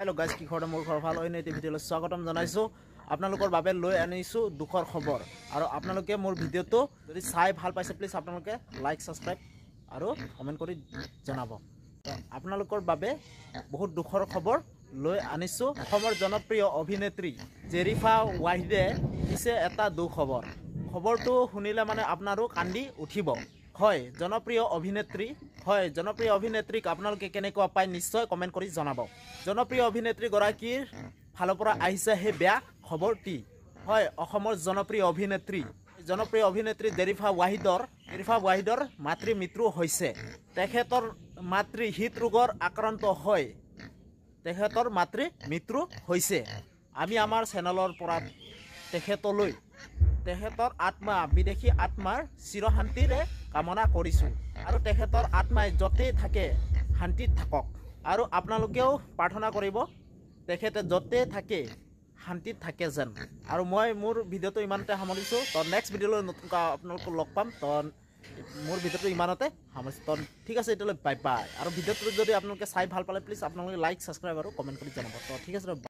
Hello' guys, কি খবৰ? মোৰ ঘৰ ভাল হয় নাই ভিডিঅ'লৈ স্বাগতম জনাইছোঁ। আপোনালোকৰ বাবে লৈ আনিছোঁ দুখৰ খবৰ। আৰু আপোনালোকে মোৰ ভিডিঅ'টো যদি চাই ভাল পাইছে, প্লিজ আপোনালোকে লাইক, ছাবস্ক্ৰাইব আৰু কমেণ্ট কৰি জনাব। আপোনালোকৰ বাবে বহুত দুখৰ খবৰ লৈ আনিছোঁ। অসমৰ জনপ্ৰিয় অভিনেত্ৰী জেৰিফা ৱাহিদে দিছে এটা দুখবৰ। খবৰটো শুনিলে মানে আপোনাৰো কান্দি উঠিব। হয়, জনপ্ৰিয় অভিনেত্ৰীক আপোনালোকে কেনেকুৱা পায় নিশ্চয় কমেণ্ট কৰি জনাব। জনপ্ৰিয় অভিনেত্ৰীগৰাকীৰ ফালৰ পৰা আহিছে সেই বেয়া খবৰটি। হয়, অসমৰ জনপ্ৰিয় অভিনেত্ৰী জেৰিফা ৱাহিদৰ মাতৃ মৃত্যু হৈছে। তেখেতৰ মাতৃ হৃদৰোগৰ আক্ৰান্ত হৈ তেখেতৰ মাতৃ মৃত্যু হৈছে। আমি আমাৰ চেনেলৰ পৰা তেখেতৰ আত্মা, বিদেশী আত্মাৰ চিৰশান্তিৰে কামনা কৰিছোঁ। আৰু তেখেতৰ আত্মাই য'তেই থাকে শান্তিত থাকক। আৰু আপোনালোকেও প্ৰাৰ্থনা কৰিব তেখেতে য'তেই থাকে শান্তিত থাকে যেন। আৰু মই মোৰ ভিডিঅ'টো ইমানতে সামৰিছোঁ। তো নেক্সট ভিডিঅ'লৈ নতুনকৈ আপোনালোকক লগ পাম। তো মোৰ ভিডিঅ'টো ইমানতে সামৰিছোঁ। তো ঠিক আছে, এতিয়ালৈ বাই বাই। আৰু ভিডিঅ'টো যদি আপোনালোকে চাই ভাল পালে, প্লিজ আপোনালোকে লাইক, ছাবস্ক্ৰাইব আৰু কমেণ্ট কৰি জনাব। তো ঠিক আছে।